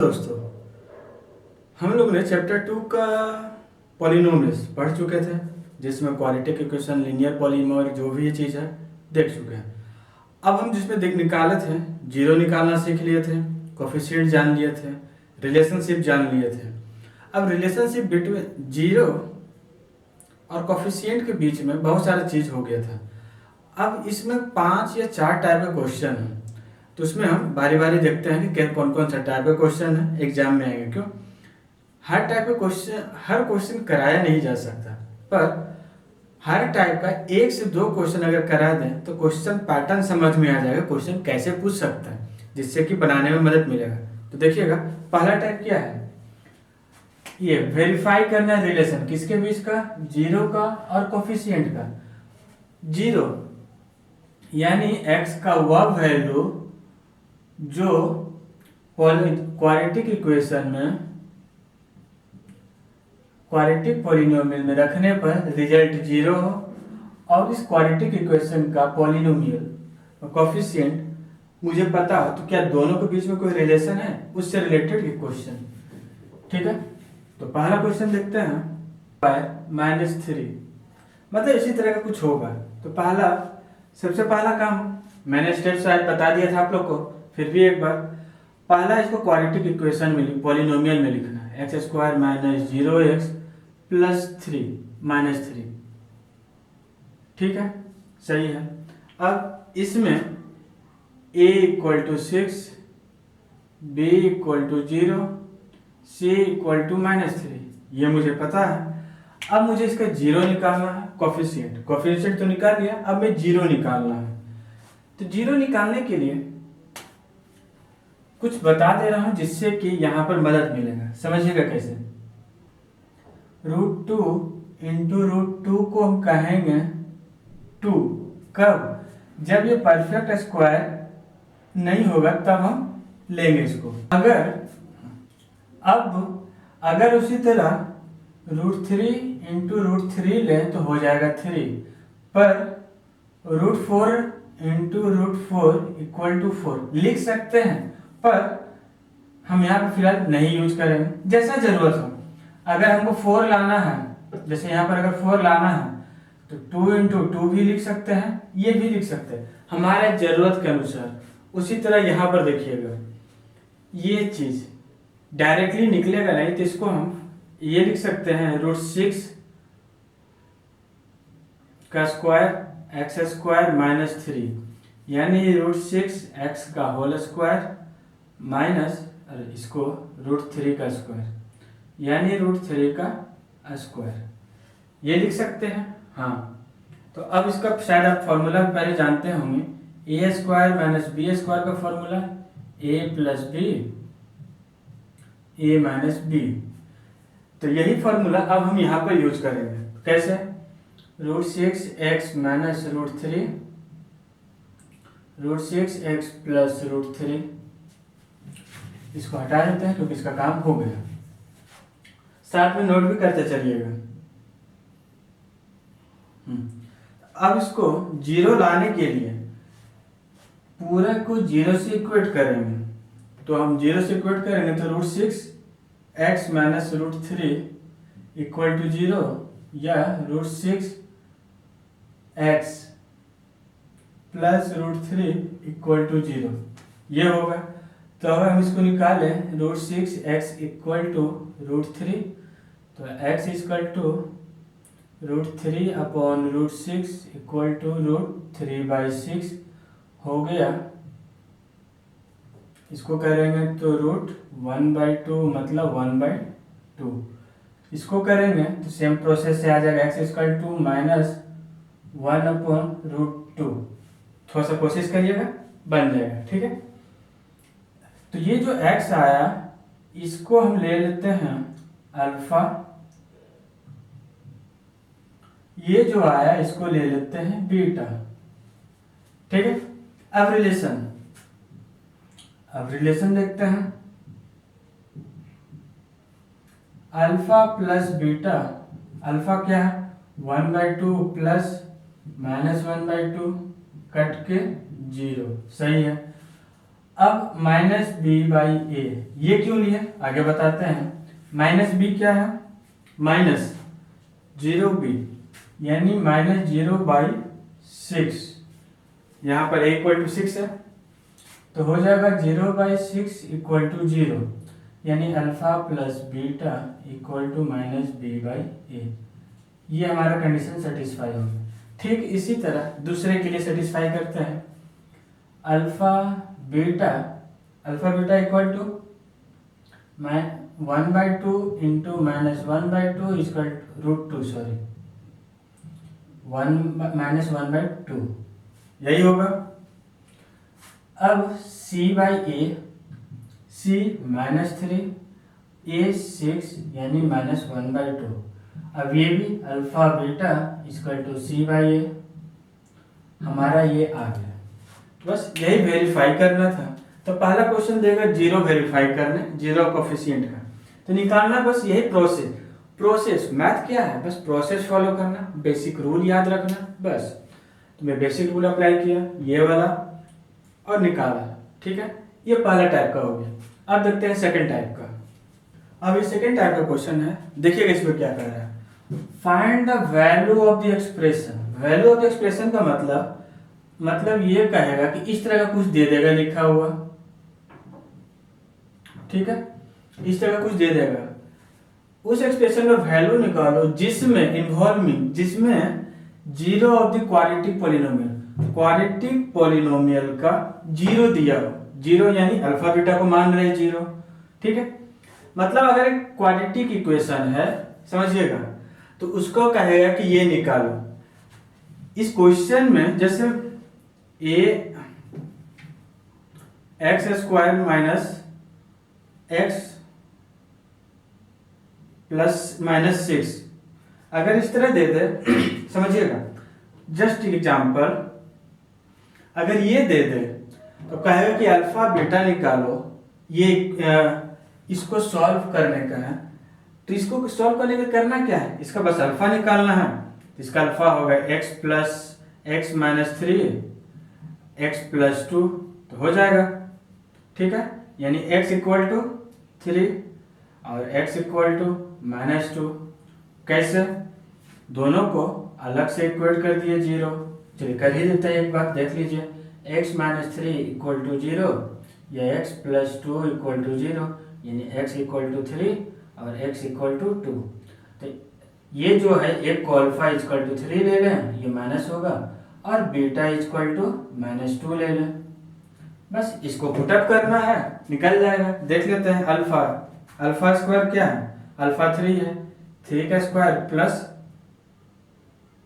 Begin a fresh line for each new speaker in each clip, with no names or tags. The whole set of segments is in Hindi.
दोस्तों, हम लोग ने चैप्टर 2 का पॉलिनोमियल्स पढ़ चुके थे, जिसमें क्वाड्रेटिक इक्वेशन, लीनियर पॉलीमर, जो भी ये चीज़ है देख चुके हैं। अब हम जिसमें देख निकाले थे, जीरो निकालना सीख लिए थे, कोफिशिएंट जान लिए थे, रिलेशनशिप जान लिए थे। अब रिलेशनशिप बिटवीन जीरो और कोफिशिएंट के बीच में बहुत सारा चीज़ हो गया था। अब इसमें 5 या 4 टाइप के क्वेश्चन हैं, तो उसमें हम बारी बारी देखते हैं कि कौन कौन सा टाइप का क्वेश्चन है एग्जाम में आएंगे। क्यों हर टाइप का क्वेश्चन, हर क्वेश्चन कराया नहीं जा सकता, पर हर टाइप का 1 से 2 क्वेश्चन अगर करा दें तो क्वेश्चन पैटर्न समझ में आ जाएगा, क्वेश्चन कैसे पूछ सकता है, जिससे कि बनाने में मदद मिलेगा। तो देखिएगा, पहला टाइप क्या है, ये वेरीफाई करना है रिलेशन किसके बीच का, जीरो का और कोफिशिएंट का। जीरो यानी x का वह वैल्यू जो क्वाड्रेटिक इक्वेशन में, क्वाड्रेटिक पॉलिनोमियल में रखने पर रिजल्ट जीरो हो, और इस क्वाड्रेटिक इक्वेशन का पॉलिनोमियल कोफिशिएंट मुझे पता हो, तो क्या दोनों के बीच में कोई रिलेशन है, उससे रिलेटेड क्वेश्चन। ठीक है, तो पहला क्वेश्चन देखते हैं, -3, मतलब इसी तरह का कुछ होगा। तो सबसे पहला काम मैंने स्टेप शायद बता दिया था आप लोग को, फिर भी एक बार, पहला इसको क्वाड्रेटिक इक्वेशन में, पॉलिनोमियल में लिखना है, x² - 0x + 3 -3। ठीक है, सही है। अब इसमें a = 6, b = 0, c = -3, ये मुझे पता है। अब मुझे इसका जीरो निकालना है, कोफिशिएंट तो निकाल लिया, अब मैं जीरो निकालना है। तो जीरो निकालने के लिए कुछ बता दे रहा हूं, जिससे कि यहां पर मदद मिलेगा। समझिएगा कैसे, √2 × √2 को हम कहेंगे 2। कब? जब ये परफेक्ट स्क्वायर नहीं होगा तब हम लेंगे इसको। अगर उसी तरह √3 × √3 लें तो हो जाएगा 3, पर √4 × √4 = 4 लिख सकते हैं, पर हम यहाँ पर फिलहाल नहीं यूज करेंगे, जैसा जरूरत हो। अगर हमको 4 लाना है, जैसे यहाँ पर अगर 4 लाना है तो 2 × 2 भी लिख सकते हैं, ये भी लिख सकते हैं हमारे जरूरत के अनुसार। उसी तरह यहाँ पर देखिएगा, ये चीज डायरेक्टली निकलेगा नहीं, तो इसको हम ये लिख सकते हैं, √6 का स्क्वायर x² - 3, यानी √6x का होल स्क्वायर माइनस, इसको √3 का स्क्वायर, यानी √3 का स्क्वायर, ये लिख सकते हैं। हाँ, तो अब इसका शायद आप फॉर्मूला पहले जानते होंगे, a² - b² का formula a + b, a - b। तो यही फॉर्मूला अब हम यहाँ पर यूज करेंगे। कैसे? √6x - √3, √6x + √3, इसको हटा देते हैं क्योंकि इसका काम हो गया। साथ में नोट भी करते चलिएगा। अब इसको जीरो लाने के लिए पूरा को जीरो से इक्वेट करेंगे, तो हम जीरो से इक्वेट करेंगे तो √6x - √3 = 0, या √6x + √3 = 0, ये होगा। तो अगर हम इसको निकालें, √6x = √3, तो x = √3/√6 = √3/6 हो गया। इसको करेंगे तो √1/2 मतलब 1/2। इसको करेंगे तो सेम प्रोसेस से आ जाएगा, x = -1/√2। थोड़ा सा कोशिश करिएगा, बन जाएगा। ठीक है, तो ये जो x आया, इसको हम ले लेते हैं अल्फा, ये जो आया इसको ले लेते हैं बीटा। ठीक है, अब रिलेशन देखते हैं, अल्फा प्लस बीटा। अल्फा क्या है? 1/2 प्लस -1/2 कट के 0, सही है। अब माइनस बी बाई ए ये क्यों लिए आगे बताते हैं। माइनस बी क्या है, माइनस 0b यानी माइनस 0/6, यहाँ पर a इक्वल टू 6 है तो हो जाएगा 0/6 इक्वल टू 0 यानी alpha plus beta equal to minus B by A. ये हमारा कंडीशन सेटिस्फाई हो गया। ठीक इसी तरह दूसरे के लिए सेटिस्फाई करते हैं। Alpha beta equal to 1/2 into minus 1/2 equal √2 sorry 1/2 यही होगा। अब c by A, c -3 a 6 यानी -1/2। अब ये भी alpha beta equal to c by A हमारा ये आ गया। बस यही वेरीफाई करना था। तो पहला क्वेश्चन देगा जीरो वेरीफाई करने, जीरो कोफिशिएंट का, तो निकालना बस यही प्रोसेस मैथ क्या है, बस प्रोसेस फॉलो करना, बेसिक रूल याद रखना बस। तो मैं बेसिक रूल अप्लाई किया ये वाला और निकाला। ठीक है, ये पहला टाइप का हो गया। अब देखते हैं सेकंड टाइप का। अब ये सेकंड टाइप का क्वेश्चन है, देखिएगा इसमें क्या कर रहा है। Find the value of the expression. Value of the expression का मतलब ये कहेगा कि इस तरह का कुछ दे देगा लिखा हुआ, ठीक है, इस तरह का कुछ दे देगा। उस एक्सप्रेशन का वैल्यू निकालो जिसमें zero of the quadratic polynomial का जीरो दिया हो। जीरो यानी अल्फा बीटा को मान रहे जीरो। ठीक है, मतलब अगर एक क्वाड्रेटिक इक्वेशन है समझिएगा तो उसको कहेगा कि ये निकालो। इस क्वेश्चन में जैसे x² माइनस x प्लस -6 अगर इस तरह दे दे समझिएगा, जस्ट एग्जांपल अगर ये दे दे तो कहेगा कि अल्फा बीटा निकालो। ये इसको सॉल्व करने का है, तो इसको सॉल्व करने का करना क्या है, इसका बस अल्फा निकालना है। इसका अल्फा होगा x plus x -3 x plus 2 तो हो जाएगा। ठीक है, यानी x इक्वल टू 3 और x इक्वल टू -2। कैसे, दोनों को अलग से इक्वेट कर दिए जीरो। चलिए कर ही देते हैं, एक बार देख लीजिए। x -3 इक्वल टू 0 या x प्लस 2 इक्वल टू 0 यानी x इक्वल टू 3 और x इक्वल टू 2। तो ये जो है एक को अल्फा इक्वल टू 3 ले लें, ये माइनस होगा, और बीटा इक्वल टू -2 ले लें। बस इसको पुटअप करना है, निकल जाएगा। देख लेते हैं अल्फा स्क्वायर क्या है, अल्फा 3 है, 3 का स्क्वायर प्लस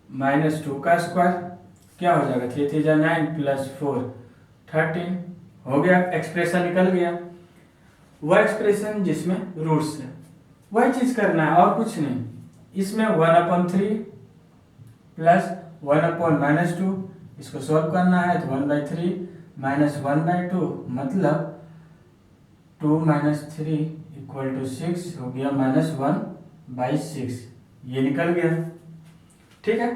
-2 का स्क्वायर क्या हो जाएगा, 3 3 जा 9 प्लस 4 13 हो गया। एक्सप्रेशन निकल गया। वह एक्सप्रेशन जिसमें रूट्स है वही चीज करना है और कुछ नहीं। इसमें 1/3 प्लस 1/-2 इसको सॉल्व करना है तो 1/3 माइनस 1/2 मतलब 2 - 3 इक्वल टू 6 हो गया, -1/6 ये निकल गया। ठीक है,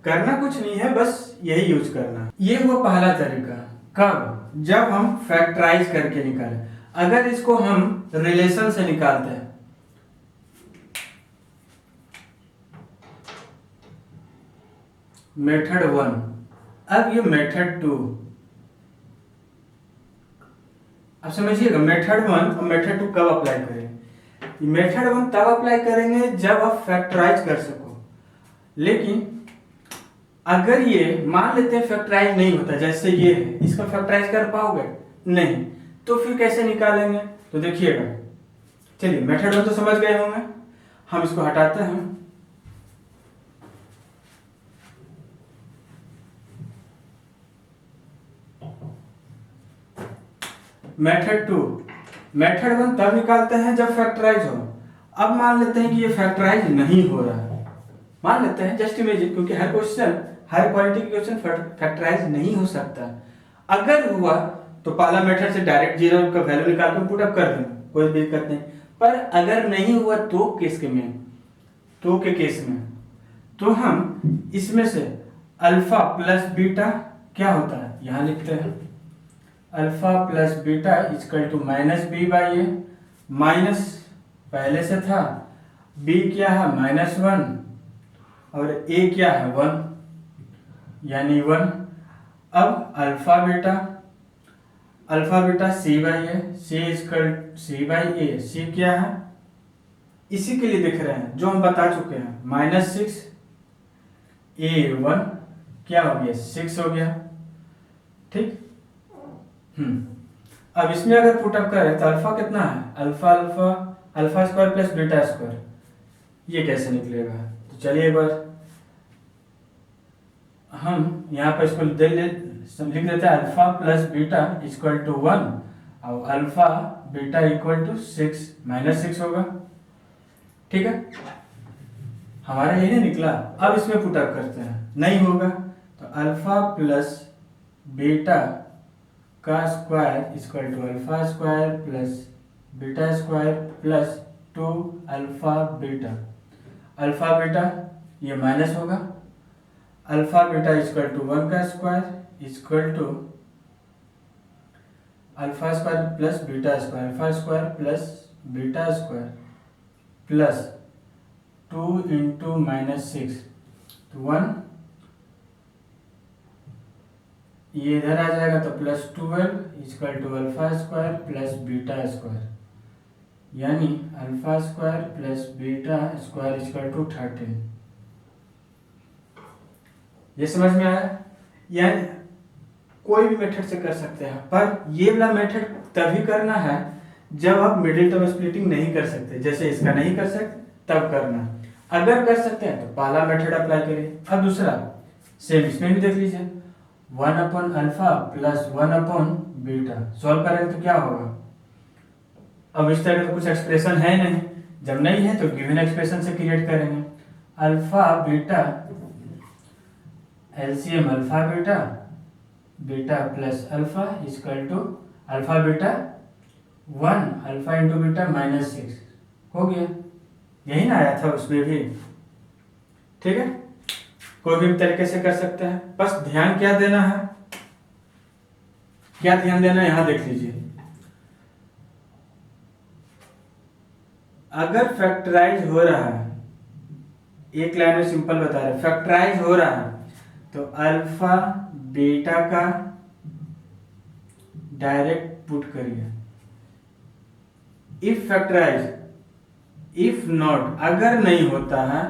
करना कुछ नहीं है, बस यही यूज करना। ये हुआ पहला तरीका। कब, जब हम फैक्टराइज करके निकालें। अगर इसको हम रिलेशन से निकालते हैं, मेथड 1, अब ये मेथड 2। अब समझिएगा मेथड 1 और मेथड 2 कब अप्लाई करेंगे। मेथड 1 तब अप्लाई करेंगे जब आप फैक्टराइज कर सको। लेकिन अगर ये मान लेते हैं फैक्टराइज नहीं होता, जैसे ये है, इसका फैक्टराइज कर पाओगे नहीं, तो फिर कैसे निकालेंगे। तो देखिएगा, चलिए मेथड 1 तो समझ गए होंगे, हम इसको हटाते हैं। मेथड 1 तब निकालते हैं जब फैक्टराइज हो। अब मान लेते हैं कि ये फैक्टराइज नहीं हो रहा है, मान लेते हैं जस्ट इमेजिन, क्योंकि हर क्वालिटी क्वेश्चन फैक्टराइज नहीं हो सकता। अगर हुआ तो पहला मेथड से डायरेक्ट जीरो का वैल्यू निकाल कर पुटअप कर देंगे, कोई दिक्कत नहीं। पर अगर नहीं हुआ तो के केस में तो हम इसमें से अल्फा प्लस बीटा क्या होता है यहाँ लिखते हैं। Alpha plus beta equal to minus B by A, minus पहले से था, बी क्या है -1 और ए क्या है 1 यानी 1। अब alpha beta C by A, C by ए, सी क्या है इसी के लिए दिख रहे हैं जो हम बता चुके हैं -6 A1 क्या हो गया 6 हो गया, ठीक। अब इसमें अगर पुटअप करें तो अल्फा कितना है, alpha square plus beta square, ये कैसे निकलेगा। तो चलिए एक बार हम यहाँ पर इसको लिख देते हैं alpha plus beta equal to 1 और अल्फा बीटा इक्वल टू 6 -6 होगा, ठीक है। हमारा यही निकला। अब इसमें पुटअप करते हैं, नहीं होगा तो अल्फा प्लस बीटा का square equal to alpha square plus beta square plus 2 alpha beta ये माइनस होगा, अल्फा बीटा इक्वल टू 1 का square equal to alpha square plus beta square, alpha square plus beta square plus 2 into -6 तो 1, ये इधर आ जाएगा तो plus 12 equal to alpha square plus beta square यानी alpha square plus beta square equal to 13। ये समझ में आया। यानी कोई भी मेथड से कर सकते हैं, पर ये वाला मेथड तभी करना है जब आप मिडिल टर्म स्प्लिटिंग नहीं कर सकते, जैसे इसका नहीं कर सकते तब करना। अगर कर सकते हैं तो पहला मेथड अप्लाई करिए। अब दूसरा सेम इसमें भी देख लीजिए, 1 upon alpha plus 1 upon beta, solve करेंगे तो क्या होगा। अब इस तरह का कुछ एक्सप्रेशन है नहीं, जब नहीं है तो गिवन एक्सप्रेशन से क्रिएट करेंगे। Alpha beta LCM alpha beta plus alpha equal to alpha beta 1 alpha into beta -6 हो गया। यही ना आया था उसमें भी, ठीक है। कोई भी तरीके से कर सकते हैं, बस ध्यान क्या देना है, क्या ध्यान देना है यहां देख लीजिए। अगर फैक्टराइज हो रहा है, एक लाइन में सिंपल बता रहे, फैक्टराइज हो रहा है तो अल्फा बीटा का डायरेक्ट पुट करिए। इफ फैक्टराइज, इफ नॉट, अगर नहीं होता है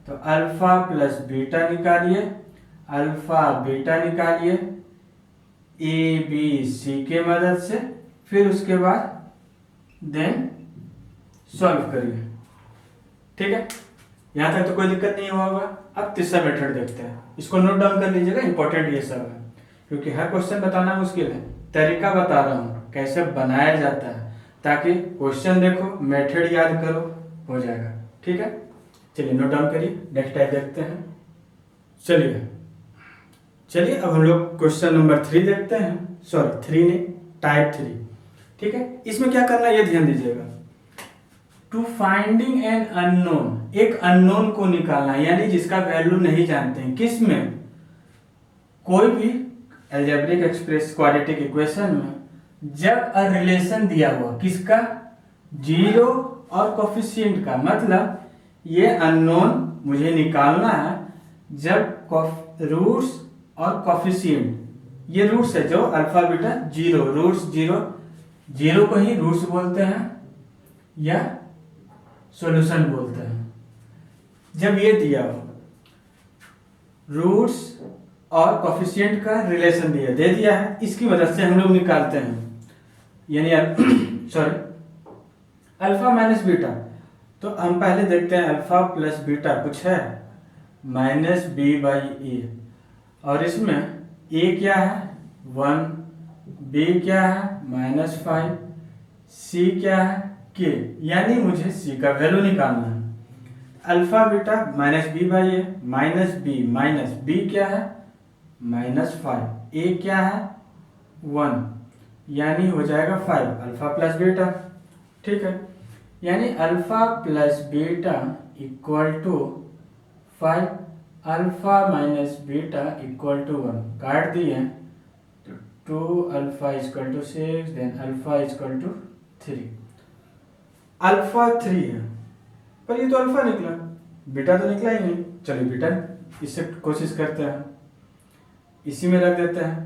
तो अल्फा प्लस बीटा निकालिए, अल्फा बीटा निकालिए ए बी सी के मदद से, फिर उसके बाद देन सॉल्व करिए, ठीक है। यहां तक तो कोई दिक्कत नहीं होगा। अब तीसरा मेथड देखते हैं, इसको नोट डाउन कर लीजिएगा, इंपॉर्टेंट ये सब है क्योंकि हर क्वेश्चन बताना मुश्किल है। तरीका बता रहा हूं कैसे बनाया जाता है, ताकि क्वेश्चन देखो मेथड याद करो, हो जाएगा, ठीक है। चलिए नोट डाउन करिए, नेक्स्ट टाइप देखते हैं। चलिए अब हम लोग क्वेश्चन नंबर 3 देखते हैं, सॉरी 3 नहीं, टाइप 3, ठीक है। इसमें क्या करना है ये ध्यान दीजिएगा। टू फाइंडिंग एन अननोन, एक अननोन को निकालना, यानी जिसका वैल्यू नहीं जानते हैं। किसमें, कोई भी अलजेब्रिक एक्सप्रेस क्वाड्रेटिक इक्वेशन में जब अ रिलेशन दिया हुआ किसका, जीरो और कोफिशिएंट का, मतलब ये अननोन मुझे निकालना है जब रूट्स और कोफिशिएंट, ये रूट्स है जो alpha beta zero, roots zero को ही रूट्स बोलते हैं या सॉल्यूशन बोलते हैं। जब ये दिया हो रूट्स और कोफिशिएंट का रिलेशन दे दिया है, इसकी मदद से हम लोग निकालते हैं, यानी सॉरी अल्फा माइनस बीटा। तो हम पहले देखते हैं अल्फा प्लस बीटा कुछ है -b/a, और इसमें a क्या है 1, b क्या है -5, c क्या है k, यानी मुझे c का वैल्यू निकालना है। Alpha beta -b/a, -b b क्या है -5, a क्या है 1, यानी हो जाएगा 5 अल्फा प्लस बीटा, ठीक है। यानी alpha plus beta equal to 5 alpha minus beta equal to 1, काट दिए तो 2 alpha equal to 6 then alpha equal to 3। Alpha 3 है पर ये तो अल्फा निकला, बीटा तो निकला ही नहीं। चलिए बीटा इससे कोशिश करते हैं, इसी में रख देते हैं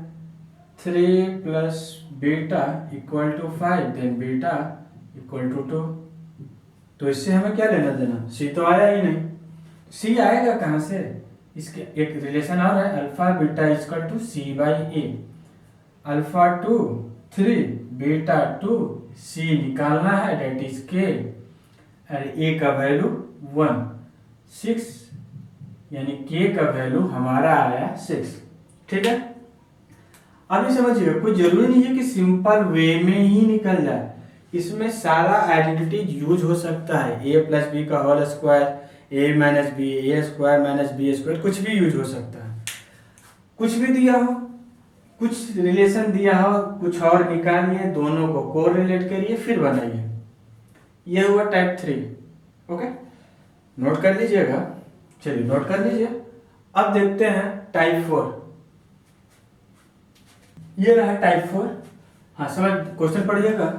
3 plus beta equal to 5 then beta equal to 2। तो इससे हमें क्या लेना देना, सी तो आया ही नहीं, सी आएगा कहाँ से, इसके एक रिलेशन और है alpha beta equal to C by A. Alpha 2 3 beta 2 C निकालना है डेट इज के, और ए का वैल्यू 1 6 यानी के का वैल्यू हमारा आया 6। ठीक है, अभी समझिए कोई जरूरी नहीं है कि सिंपल वे में ही निकल जाए, इसमें सारा आइडेंटिटी यूज हो सकता है। ए प्लस बी का होल स्क्वायर, ए माइनस बी, ए स्क्वायर माइनस बी स्क्वायर, कुछ भी यूज हो सकता है। कुछ भी दिया हो, कुछ रिलेशन दिया हो, कुछ और निकालिए, दोनों को कोरिलेट करिए फिर बनाइए। यह हुआ टाइप 3। ओके, नोट कर लीजिएगा। चलिए नोट कर लीजिए। अब देखते हैं टाइप 4। ये रहा टाइप 4। हाँ समझ, क्वेश्चन पढ़िएगा।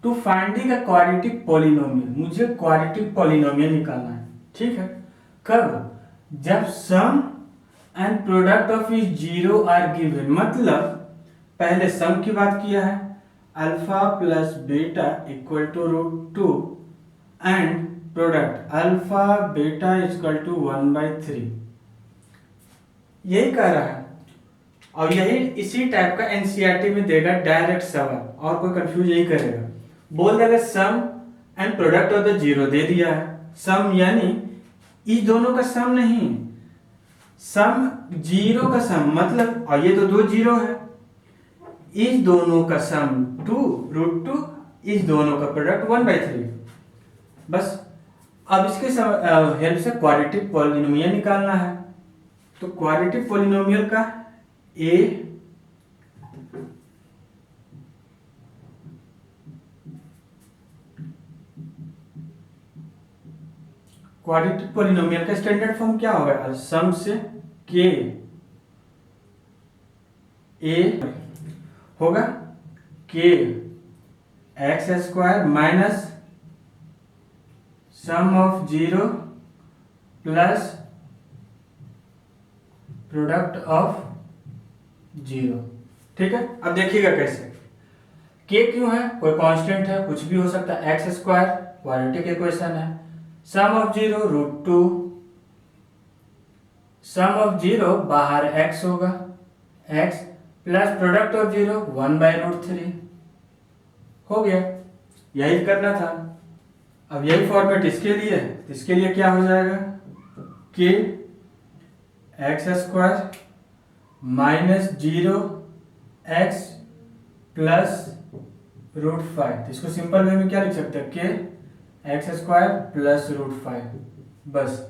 To finding a quadratic polynomial, मुझे क्वाड्रेटिक पॉलिनोमियल निकालना है। ठीक है, कब, जब sum and product of is zero are given, मतलब पहले सम की बात किया है alpha plus beta equal to root 2 and product alpha beta equal to 1/3, यही कह रहा है। और यही इसी टाइप का एनसीईआरटी में देगा डायरेक्ट सवाल, और कोई कंफ्यूज नहीं करेगा। बोल देगा sum and product of the zero, दे दिया है। सम यानी इस दोनों का सम नहीं, सम जीरो का सम मतलब, और ये तो दो जीरो है, इस दोनों का सम 2 रूट 2, इस दोनों का प्रोडक्ट 1/3। बस अब इसके हेल्प से क्वाड्रेटिक पॉलिनोमियल निकालना है। तो क्वाड्रेटिक पॉलिनोमियल का ए क्वाड्रेटिक पॉलिनोमियल का स्टैंडर्ड फॉर्म क्या होगा, सम से के ए होगा के x square minus sum of zero plus product of zero. ठीक है, अब देखिएगा कैसे। के क्यों है, कोई कांस्टेंट है, कुछ भी हो सकता है। एक्स स्क्वायर क्वाड्रेटिक इक्वेशन है। Sum of zero root 2, sum of zero बाहर एक्स होगा, X plus product of zero 1/√3 हो गया। यही करना था। अब यही फॉर्मेट इसके लिए, इसके लिए क्या हो जाएगा, के x square minus 0 x plus √5। इसको सिंपल वे में क्या लिख सकते हैं, के एक्स स्क्वायर प्लस √5। बस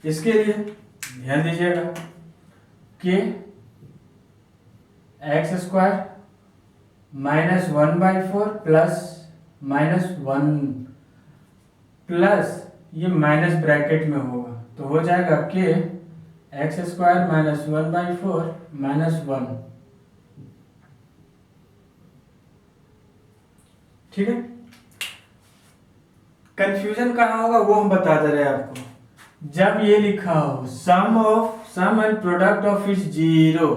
इसके लिए ध्यान दीजिएगा, के x square minus 1/4 plus -1 plus ये माइनस ब्रैकेट में होगा, तो हो जाएगा के एक्स स्क्वायर माइनस 1/4 -1। ठीक है, कंफ्यूजन कहाँ होगा वो हम बता दे रहे हैं आपको। जब ये लिखा हो sum and product of is zero,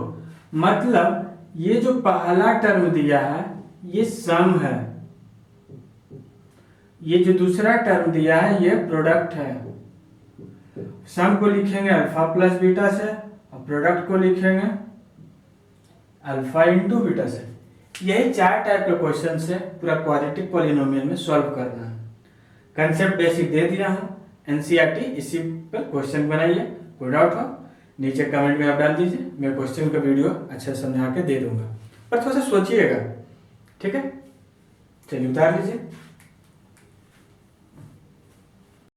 मतलब ये जो पहला टर्म दिया है ये सम है, ये जो दूसरा टर्म दिया है ये प्रोडक्ट है। सम को लिखेंगे अल्फा प्लस बीटा से और प्रोडक्ट को लिखेंगे अल्फा इंटू बीटा से। यही 4 टाइप के क्वेश्चन से पूरा क्वाड्रेटिक पॉलिनोमियल में सॉल्व करना है। कंसेप्ट बेसिक दे दिया हूँ, एनसीईआरटी इसी पर क्वेश्चन बनाइए। कोई डाउट हो नीचे कमेंट में आप डाल दीजिए, मैं क्वेश्चन का वीडियो अच्छा समझा के दे दूंगा, पर थोड़ा सा सोचिएगा। ठीक है, चलिए उतार लीजिए।